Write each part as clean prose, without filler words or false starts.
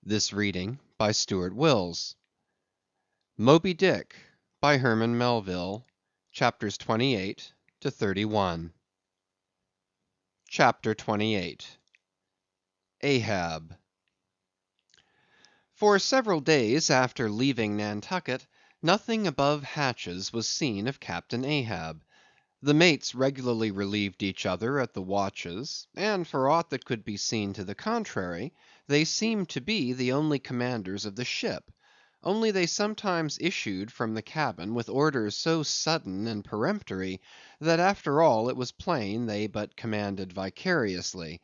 This reading by Stuart Wills. Moby-Dick by Herman Melville, chapters 28 to 31. Chapter 28. Ahab. For several days after leaving Nantucket, nothing above hatches was seen of Captain Ahab. The mates regularly relieved each other at the watches, and for aught that could be seen to the contrary, they seemed to be the only commanders of the ship; only they sometimes issued from the cabin with orders so sudden and peremptory, that after all it was plain they but commanded vicariously.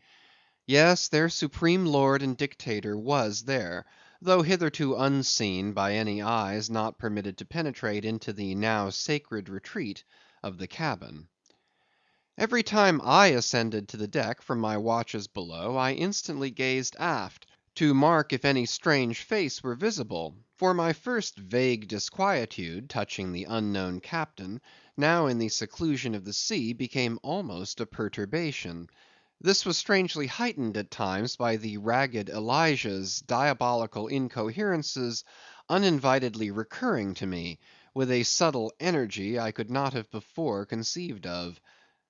Yes, their supreme lord and dictator was there, though hitherto unseen by any eyes not permitted to penetrate into the now sacred retreat of the cabin. Every time I ascended to the deck from my watches below, I instantly gazed aft, to mark if any strange face were visible; for my first vague disquietude touching the unknown captain, now in the seclusion of the sea, became almost a perturbation. This was strangely heightened at times by the ragged Elijah's diabolical incoherences uninvitedly recurring to me, with a subtle energy I could not have before conceived of.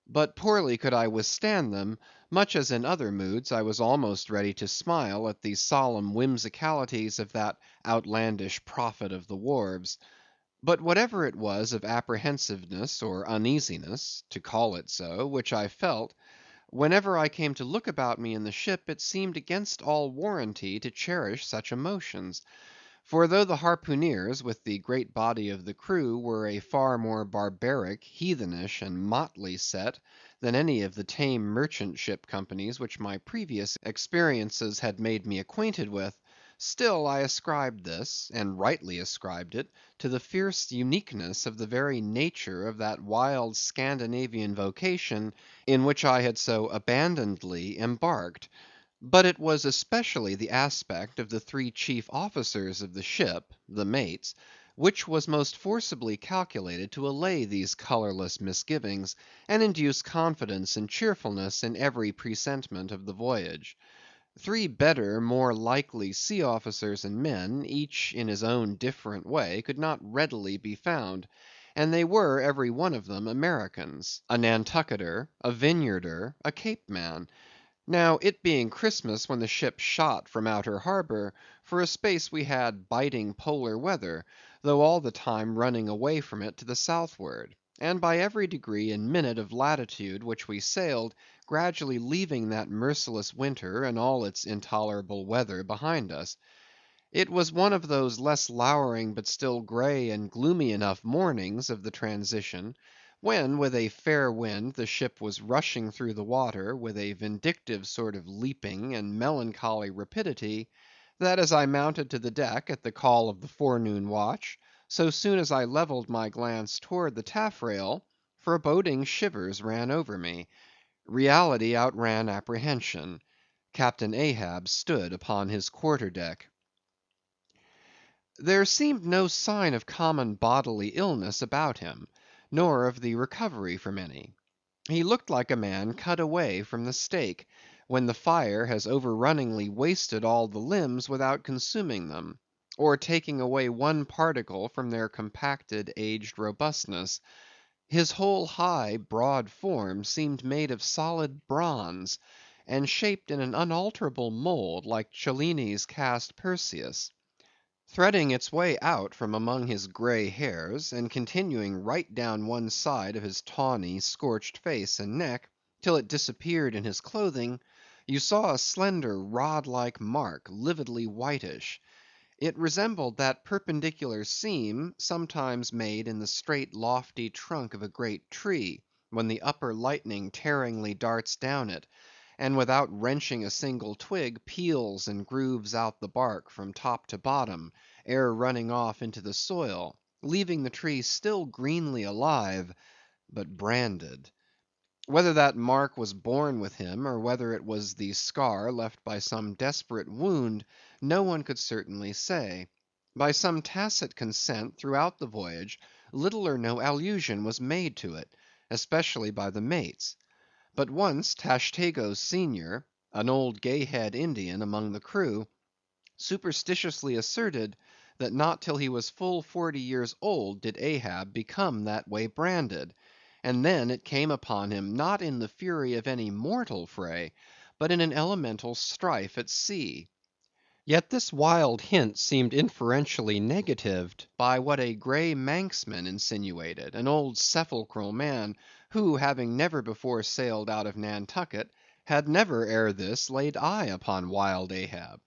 But poorly could I withstand them, much as in other moods I was almost ready to smile at the solemn whimsicalities of that outlandish prophet of the wharves. But whatever it was of apprehensiveness or uneasiness, to call it so, which I felt, whenever I came to look about me in the ship, it seemed against all warranty to cherish such emotions. For though the harpooneers, with the great body of the crew, were a far more barbaric, heathenish, and motley set than any of the tame merchant ship companies which my previous experiences had made me acquainted with, still I ascribed this, and rightly ascribed it, to the fierce uniqueness of the very nature of that wild Scandinavian vocation in which I had so abandonedly embarked. But it was especially the aspect of the three chief officers of the ship, the mates, which was most forcibly calculated to allay these colorless misgivings, and induce confidence and cheerfulness in every presentment of the voyage. Three better, more likely sea officers and men, each in his own different way, could not readily be found; and they were, every one of them, Americans; a Nantucketer, a Vineyarder, a Cape man. Now, it being Christmas when the ship shot from Outer Harbor, for a space we had biting polar weather, though all the time running away from it to the southward; and by every degree and minute of latitude which we sailed, gradually leaving that merciless winter and all its intolerable weather behind us. It was one of those less lowering but still grey and gloomy enough mornings of the transition, when with a fair wind the ship was rushing through the water with a vindictive sort of leaping and melancholy rapidity, that as I mounted to the deck at the call of the forenoon watch, so soon as I levelled my glance towards the taffrail, foreboding shivers ran over me. Reality outran apprehension. Captain Ahab stood upon his quarter deck. There seemed no sign of common bodily illness about him, nor of the recovery from any. He looked like a man cut away from the stake, when the fire has overrunningly wasted all the limbs without consuming them, or taking away one particle from their compacted aged robustness. His whole high, broad form seemed made of solid bronze, and shaped in an unalterable mould like Cellini's cast Perseus. Threading its way out from among his grey hairs, and continuing right down one side of his tawny, scorched face and neck, till it disappeared in his clothing, you saw a slender rod‐like mark, lividly whitish. It resembled that perpendicular seam sometimes made in the straight lofty trunk of a great tree, when the upper lightning tearingly darts down it, and without wrenching a single twig, peels and grooves out the bark from top to bottom, ere running off into the soil, leaving the tree still greenly alive, but branded. Whether that mark was born with him, or whether it was the scar left by some desperate wound, no one could certainly say. By some tacit consent throughout the voyage, little or no allusion was made to it, especially by the mates. But once Tashtego senior, an old Gayhead Indian among the crew, superstitiously asserted that not till he was full 40 years old did Ahab become that way branded, and then it came upon him not in the fury of any mortal fray, but in an elemental strife at sea. Yet this wild hint seemed inferentially negatived by what a grey Manxman insinuated, an old sepulchral man, who having never before sailed out of Nantucket, had never ere this laid eye upon wild Ahab.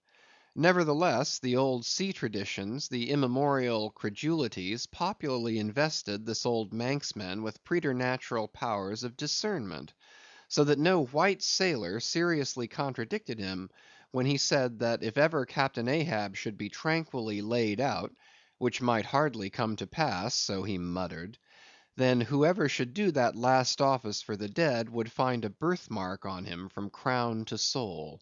Nevertheless, the old sea traditions, the immemorial credulities, popularly invested this old Manxman with preternatural powers of discernment, so that no white sailor seriously contradicted him when he said that if ever Captain Ahab should be tranquilly laid out, which might hardly come to pass, so he muttered, then whoever should do that last office for the dead would find a birthmark on him from crown to sole.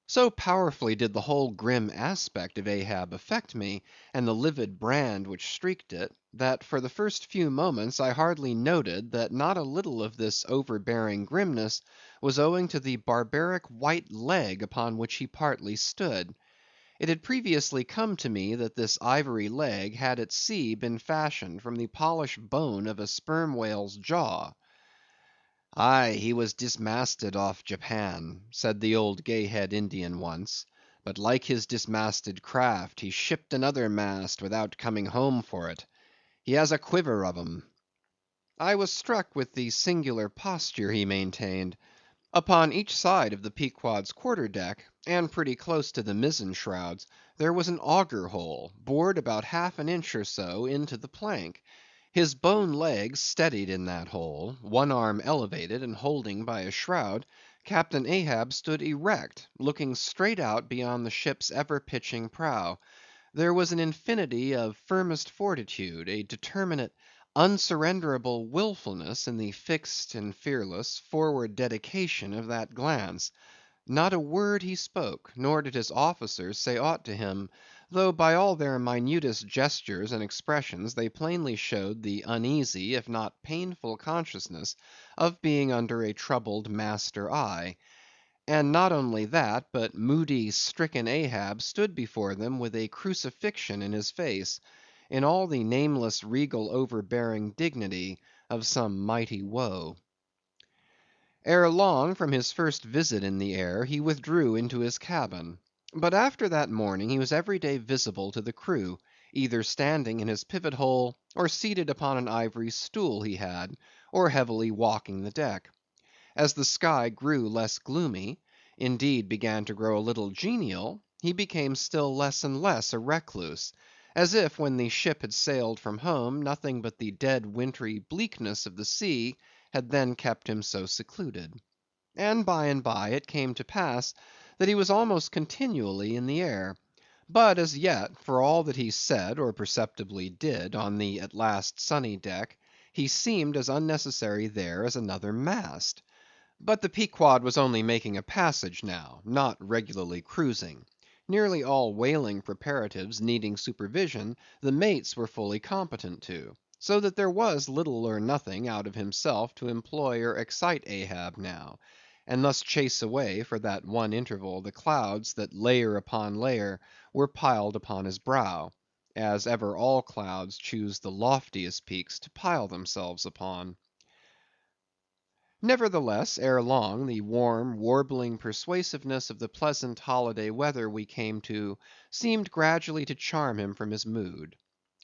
So powerfully did the whole grim aspect of Ahab affect me, and the livid brand which streaked it, that for the first few moments I hardly noted that not a little of this overbearing grimness was owing to the barbaric white leg upon which he partly stood. It had previously come to me that this ivory leg had at sea been fashioned from the polished bone of a sperm whale's jaw. "Aye, he was dismasted off Japan," said the old Gay Head Indian once, "but like his dismasted craft, he shipped another mast without coming home for it. He has a quiver of 'em." I was struck with the singular posture he maintained. Upon each side of the Pequod's quarter deck, and pretty close to the mizzen shrouds, there was an auger hole, bored about half an inch or so into the plank. His bone legs steadied in that hole, one arm elevated and holding by a shroud, Captain Ahab stood erect, looking straight out beyond the ship's ever pitching prow. There was an infinity of firmest fortitude, a determinate, unsurrenderable willfulness in the fixed and fearless, forward dedication of that glance. Not a word he spoke, nor did his officers say aught to him, though by all their minutest gestures and expressions they plainly showed the uneasy, if not painful consciousness of being under a troubled master eye. And not only that, but moody, stricken Ahab stood before them with a crucifixion in his face, in all the nameless, regal, overbearing dignity of some mighty woe. Ere long, from his first visit in the air, he withdrew into his cabin. But after that morning he was every day visible to the crew, either standing in his pivot hole, or seated upon an ivory stool he had, or heavily walking the deck. As the sky grew less gloomy, indeed began to grow a little genial, he became still less and less a recluse, as if when the ship had sailed from home, nothing but the dead wintry bleakness of the sea had then kept him so secluded. And by it came to pass that he was almost continually in the air. But as yet, for all that he said or perceptibly did on the at last sunny deck, he seemed as unnecessary there as another mast. But the Pequod was only making a passage now, not regularly cruising. Nearly all whaling preparatives needing supervision, the mates were fully competent to; so that there was little or nothing out of himself to employ or excite Ahab now, and thus chase away for that one interval the clouds that layer upon layer were piled upon his brow, as ever all clouds choose the loftiest peaks to pile themselves upon. Nevertheless, ere long, the warm, warbling persuasiveness of the pleasant holiday weather we came to, seemed gradually to charm him from his mood.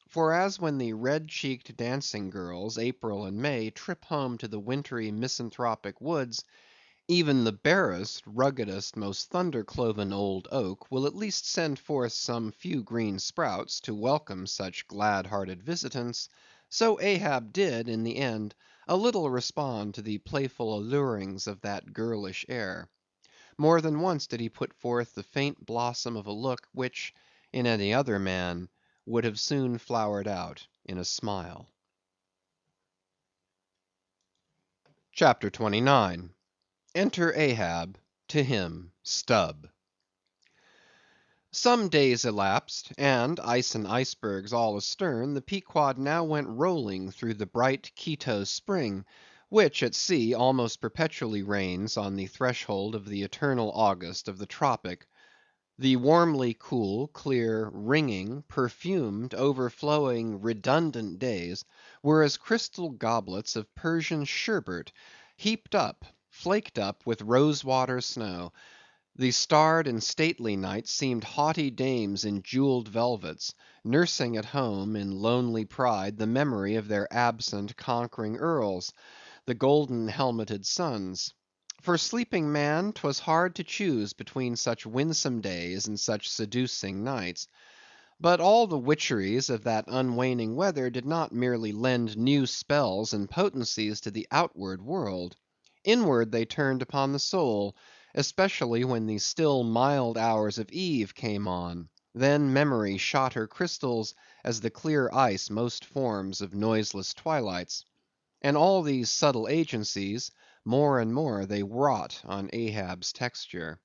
For as when the red‐cheeked dancing girls, April and May, trip home to the wintry misanthropic woods, even the barest, ruggedest, most thunder‐cloven old oak will at least send forth some few green sprouts to welcome such glad‐hearted visitants, so Ahab did, in the end, a little respond to the playful allurings of that girlish air. More than once did he put forth the faint blossom of a look, which, in any other man, would have soon flowered out in a smile. CHAPTER 29. Enter Ahab, to him Stubb. Some days elapsed, and, ice and icebergs all astern, the Pequod now went rolling through the bright Quito spring, which at sea almost perpetually reigns on the threshold of the eternal August of the tropic. The warmly cool, clear, ringing, perfumed, overflowing, redundant days were as crystal goblets of Persian sherbet, heaped up, flaked up with rose–water snow. The starred and stately nights seemed haughty dames in jewelled velvets, nursing at home in lonely pride the memory of their absent conquering earls, the golden helmeted suns. For sleeping man, 'twas hard to choose between such winsome days and such seducing nights. But all the witcheries of that unwaning weather did not merely lend new spells and potencies to the outward world. Inward they turned upon the soul, especially when the still mild hours of eve came on. Then memory shot her crystals as the clear ice most forms of noiseless twilights. And all these subtle agencies, more and more they wrought on Ahab's texture.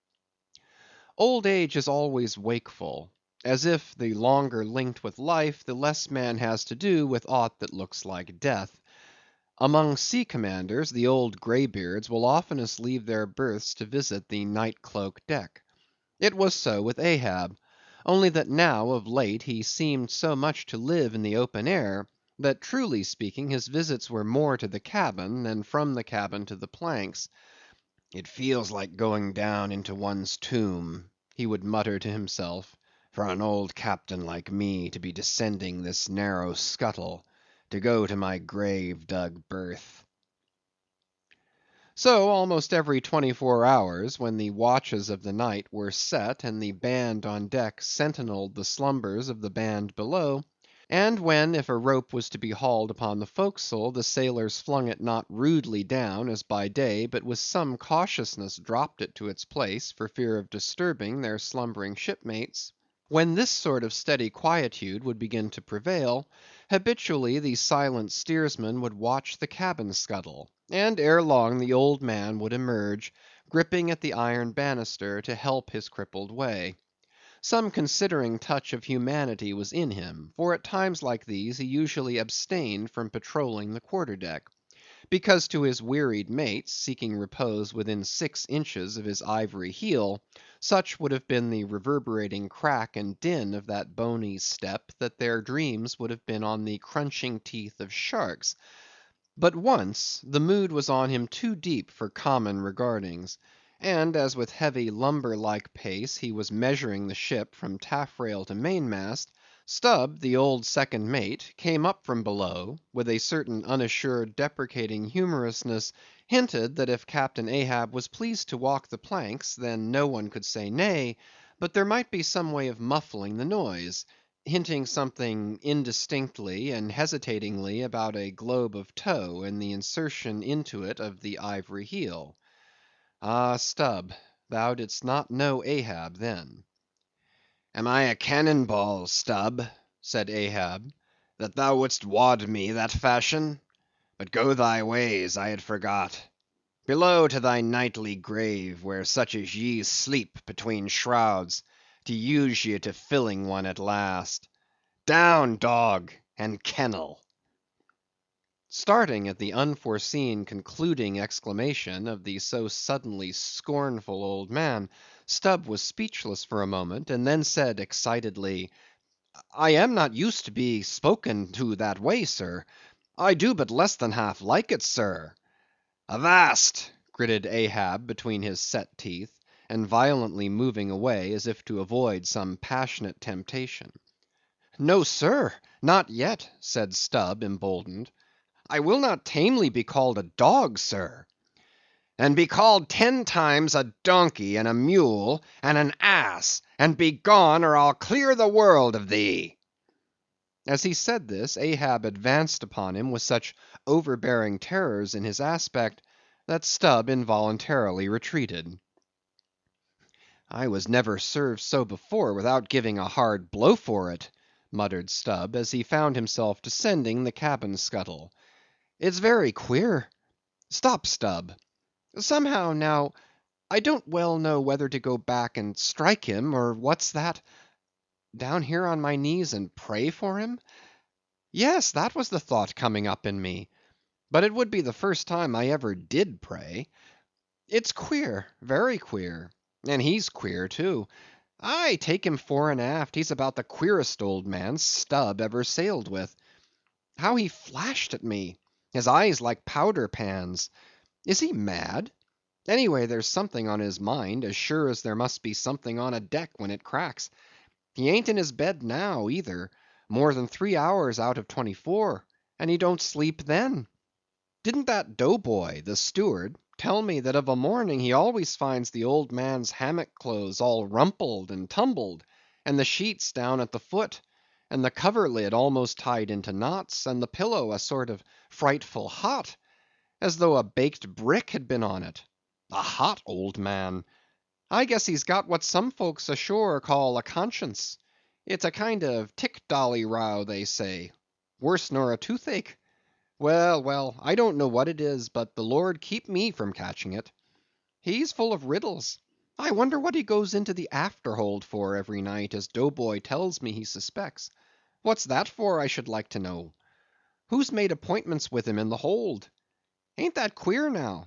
Old age is always wakeful; as if, the longer linked with life, the less man has to do with aught that looks like death. Among sea commanders, the old greybeards will oftenest leave their berths to visit the night cloak deck. It was so with Ahab; only that now of late he seemed so much to live in the open air, that truly speaking his visits were more to the cabin, than from the cabin to the planks. "It feels like going down into one's tomb," he would mutter to himself, "for an old captain like me to be descending this narrow scuttle, to go to my grave dug berth." So almost every 24 hours, when the watches of the night were set, and the band on deck sentinelled the slumbers of the band below, and when, if a rope was to be hauled upon the forecastle, the sailors flung it not rudely down as by day, but with some cautiousness dropped it to its place, for fear of disturbing their slumbering shipmates; when this sort of steady quietude would begin to prevail, habitually the silent steersman would watch the cabin scuttle, and ere long the old man would emerge, gripping at the iron banister, to help his crippled way. Some considering touch of humanity was in him, for at times like these he usually abstained from patrolling the quarter deck; because to his wearied mates, seeking repose within 6 inches of his ivory heel, such would have been the reverberating crack and din of that bony step, that their dreams would have been on the crunching teeth of sharks. But once, the mood was on him too deep for common regardings; and as with heavy lumber like pace he was measuring the ship from taffrail to mainmast, Stubb, the old second mate, came up from below, with a certain unassured deprecating humorousness, hinted that if Captain Ahab was pleased to walk the planks, then no one could say nay, but there might be some way of muffling the noise; hinting something indistinctly and hesitatingly about a globe of tow, and the insertion into it of the ivory heel. Ah, Stubb, thou didst not know Ahab then. "Am I a cannon ball, Stubb," said Ahab, "that thou wouldst wad me that fashion? But go thy ways, I had forgot. Below to thy nightly grave, where such as ye sleep between shrouds, to use ye to filling one at last. Down, dog, and kennel." Starting at the unforeseen concluding exclamation of the so suddenly scornful old man, Stubb was speechless for a moment, and then said excitedly, "I am not used to be spoken to that way, sir. I do but less than half like it, sir." "Avast!" gritted Ahab between his set teeth, and violently moving away, as if to avoid some passionate temptation. "No, sir, not yet," said Stubb, emboldened. "I will not tamely be called a dog, sir." "Then be called 10 times a donkey, and a mule, and an ass, and begone, or I'll clear the world of thee." As he said this, Ahab advanced upon him with such overbearing terrors in his aspect, that Stubb involuntarily retreated. "I was never served so before without giving a hard blow for it," muttered Stubb, as he found himself descending the cabin scuttle. "It's very queer. Stop, Stubb. Somehow, now, I don't well know whether to go back and strike him, or what's that? Down here on my knees and pray for him? Yes, that was the thought coming up in me. But it would be the first time I ever did pray. It's queer, very queer; and he's queer too. Aye, take him fore and aft, he's about the queerest old man Stubb ever sailed with. How he flashed at me! His eyes like powder pans. Is he mad? Anyway, there's something on his mind, as sure as there must be something on a deck when it cracks. He ain't in his bed now, either, more than 3 hours out of 24, and he don't sleep then. Didn't that doughboy, the steward, tell me that of a morning he always finds the old man's hammock clothes all rumpled and tumbled, and the sheets down at the foot, and the coverlid almost tied into knots, and the pillow a sort of frightful hot, as though a baked brick had been on it. A hot old man! I guess he's got what some folks ashore call a conscience. It's a kind of tick-dolly row, they say. Worse nor a toothache. Well, well, I don't know what it is, but the Lord keep me from catching it. He's full of riddles. I wonder what he goes into the afterhold for every night, as Doughboy tells me he suspects. What's that for, I should like to know? Who's made appointments with him in the hold? Ain't that queer now?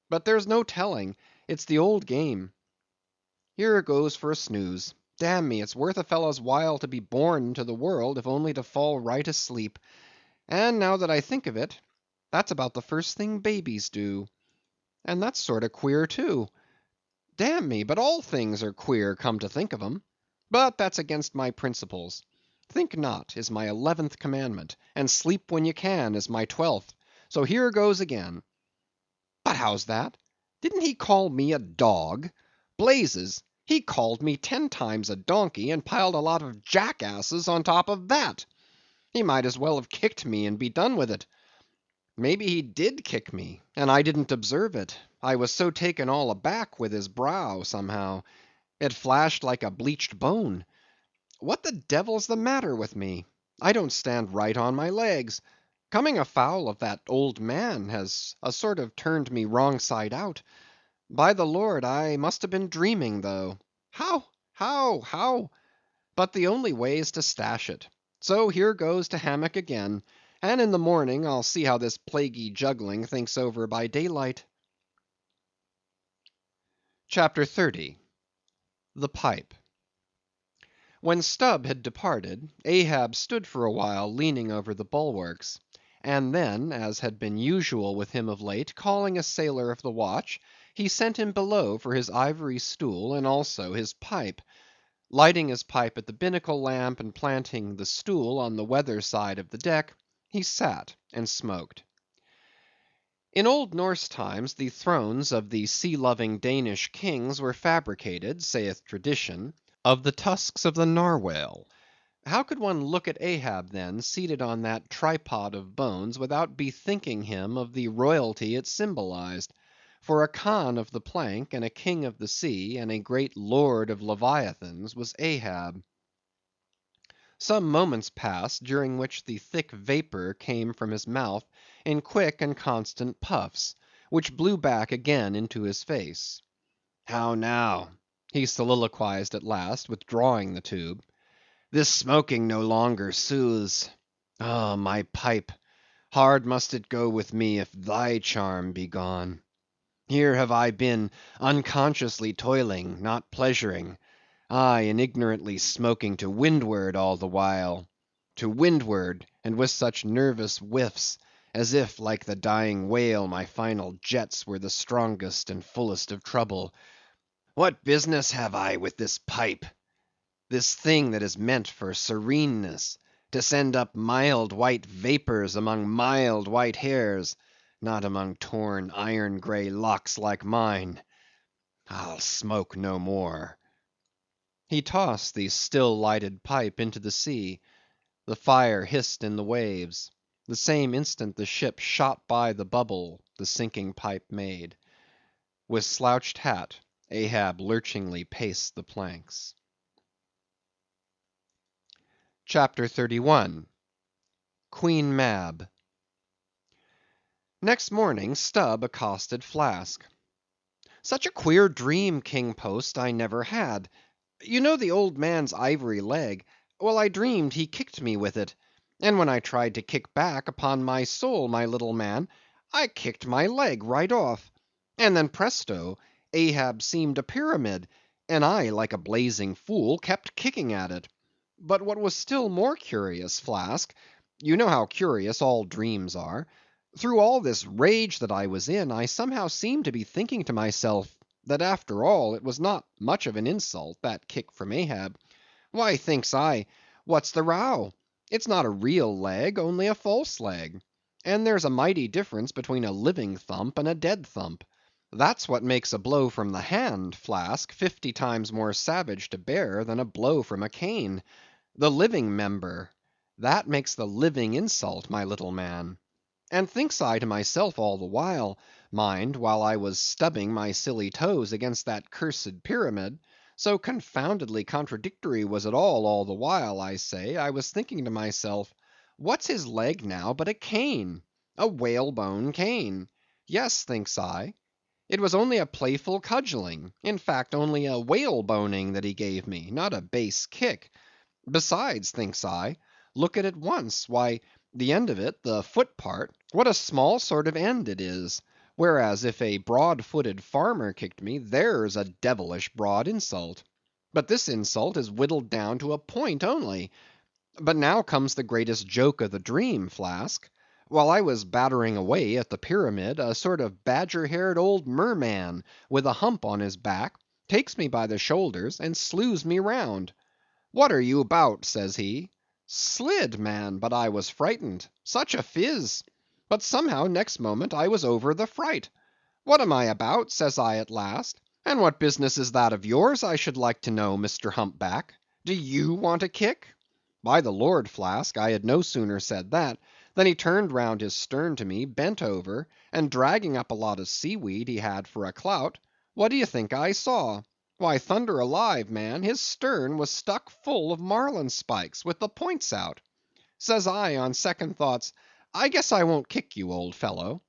But there's no telling. It's the old game. Here goes for a snooze. Damn me, it's worth a fellow's while to be born into the world, if only to fall right asleep. And now that I think of it, that's about the first thing babies do. And that's sort of queer too. Damn me, but all things are queer, come to think of 'em. But that's against my principles. Think not is my 11th commandment, and sleep when you can is my 12th. So here goes again. But how's that? Didn't he call me a dog? Blazes, he called me 10 times a donkey, and piled a lot of jackasses on top of that. He might as well have kicked me and be done with it. Maybe he did kick me, and I didn't observe it. I was so taken all aback with his brow, somehow. It flashed like a bleached bone. What the devil's the matter with me? I don't stand right on my legs. Coming afoul of that old man has a sort of turned me wrong side out. By the Lord, I must have been dreaming, though. How? But the only way is to stash it. So here goes to hammock again, and in the morning I'll see how this plaguey juggling thinks over by daylight. Chapter 30. The Pipe. When Stubb had departed, Ahab stood for a while leaning over the bulwarks, and then, as had been usual with him of late, calling a sailor of the watch, he sent him below for his ivory stool and also his pipe. Lighting his pipe at the binnacle lamp and planting the stool on the weather side of the deck, he sat and smoked. In old Norse times the thrones of the sea-loving Danish kings were fabricated, saith tradition, of the tusks of the narwhale. How could one look at Ahab then, seated on that tripod of bones, without bethinking him of the royalty it symbolized? For a Khan of the plank, and a king of the sea, and a great lord of leviathans, was Ahab. Some moments passed, during which the thick vapor came from his mouth in quick and constant puffs, which blew back again into his face. How now? He soliloquized at last, withdrawing the tube. This smoking no longer soothes. Ah, my pipe! Hard must it go with me if thy charm be gone. Here have I been unconsciously toiling, not pleasuring; aye, and ignorantly smoking to windward all the while. To windward, and with such nervous whiffs, as if, like the dying whale, my final jets were the strongest and fullest of trouble. What business have I with this pipe? This thing that is meant for sereneness, to send up mild white vapors among mild white hairs, not among torn iron grey locks like mine. I'll smoke no more. He tossed the still lighted pipe into the sea. The fire hissed in the waves. The same instant the ship shot by the bubble the sinking pipe made. With slouched hat, Ahab lurchingly paced the planks. Chapter 31. Queen Mab. Next morning Stubb accosted Flask. Such a queer dream, King Post, I never had. You know the old man's ivory leg? Well, I dreamed he kicked me with it; and when I tried to kick back, upon my soul, my little man, I kicked my leg right off; and then presto, Ahab seemed a pyramid, and I, like a blazing fool, kept kicking at it. But what was still more curious, Flask, you know how curious all dreams are, through all this rage that I was in, I somehow seemed to be thinking to myself that after all it was not much of an insult, that kick from Ahab. Why, thinks I, what's the row? It's not a real leg, only a false leg. And there's a mighty difference between a living thump and a dead thump. That's what makes a blow from the hand, Flask, 50 times more savage to bear than a blow from a cane. The living member, that makes the living insult, my little man. And thinks I to myself all the while, mind, while I was stubbing my silly toes against that cursed pyramid, so confoundedly contradictory was it all the while, I say, I was thinking to myself, what's his leg now but a cane? A whalebone cane. Yes, thinks I. It was only a playful cudgeling, in fact only a whaleboning that he gave me, not a base kick. Besides, thinks I, look at it once, why, the end of it, the foot part, what a small sort of end it is, whereas if a broad-footed farmer kicked me, there's a devilish broad insult. But this insult is whittled down to a point only. But now comes the greatest joke of the dream, Flask. While I was battering away at the pyramid, a sort of badger-haired old merman, with a hump on his back, takes me by the shoulders and slews me round. What are you about, says he. Slid, man, but I was frightened. Such a fizz. But somehow next moment I was over the fright. What am I about, says I at last, and what business is that of yours, I should like to know, Mr. Humpback? Do you want a kick? By the Lord, Flask, I had no sooner said that, than he turned round his stern to me, bent over, and dragging up a lot of seaweed he had for a clout, what do you think I saw? Why, thunder alive, man, his stern was stuck full of marlin spikes, with the points out. Says I, on second thoughts, I guess I won't kick you, old fellow.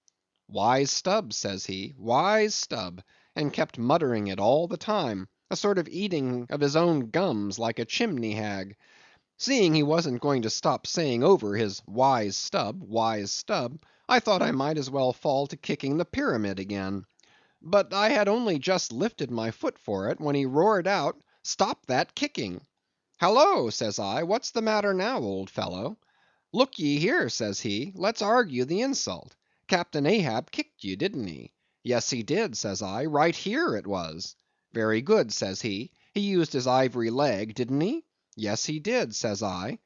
Wise Stubb, says he, wise Stubb, and kept muttering it all the time, a sort of eating of his own gums like a chimney hag. Seeing he wasn't going to stop saying over his wise Stubb, I thought I might as well fall to kicking the pyramid again. But I had only just lifted my foot for it, when he roared out, stop that kicking. Hallo, says I, what's the matter now, old fellow? Look ye here, says he, let's argue the insult. Captain Ahab kicked you, didn't he? Yes, he did, says I, right here it was. Very good, says he, he used his ivory leg, didn't he? Yes, he did, says I.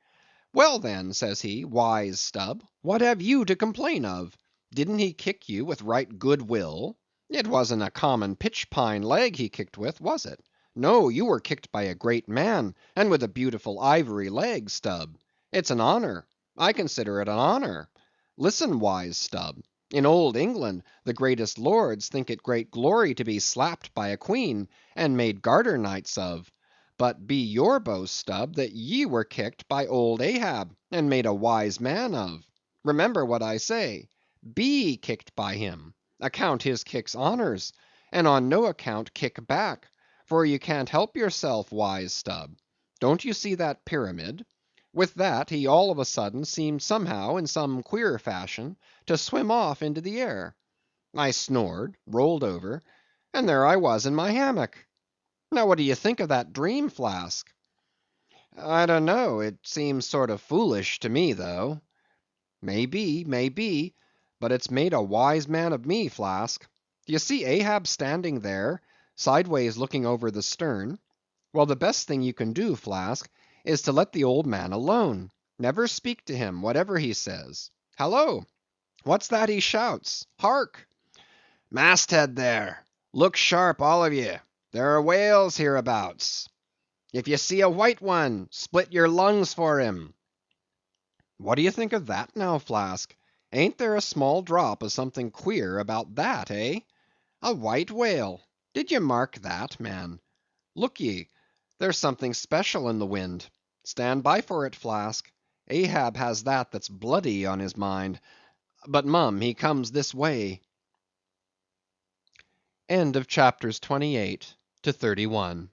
Well then, says he, wise Stubb, what have you to complain of? Didn't he kick you with right good will? It wasn't a common pitch-pine leg he kicked with, was it? No, you were kicked by a great man, and with a beautiful ivory leg, Stubb. It's an honor. I consider it an honor. Listen, wise Stubb. In old England, the greatest lords think it great glory to be slapped by a queen, and made garter knights of. But be your boast, Stubb, that ye were kicked by old Ahab, and made a wise man of. Remember what I say. Be kicked by him. Account his kicks honors, and on no account kick back, for you can't help yourself, wise Stubb. Don't you see that pyramid? With that, he all of a sudden seemed somehow, in some queer fashion, to swim off into the air. I snored, rolled over, and there I was in my hammock. Now what do you think of that dream, Flask? I don't know, it seems sort of foolish to me, though. May be, but it's made a wise man of me, Flask. Do you see Ahab standing there, sideways looking over the stern? Well, the best thing you can do, Flask, is to let the old man alone. Never speak to him, whatever he says. Hallo! What's that he shouts? Hark! Masthead there! Look sharp, all of ye! There are whales hereabouts. If you see a white one, split your lungs for him. What do you think of that now, Flask? Ain't there a small drop of something queer about that, eh? A white whale. Did ye mark that, man? Look ye, there's something special in the wind. Stand by for it, Flask. Ahab has that's bloody on his mind. But mum, he comes this way. End of chapters 28 to 31.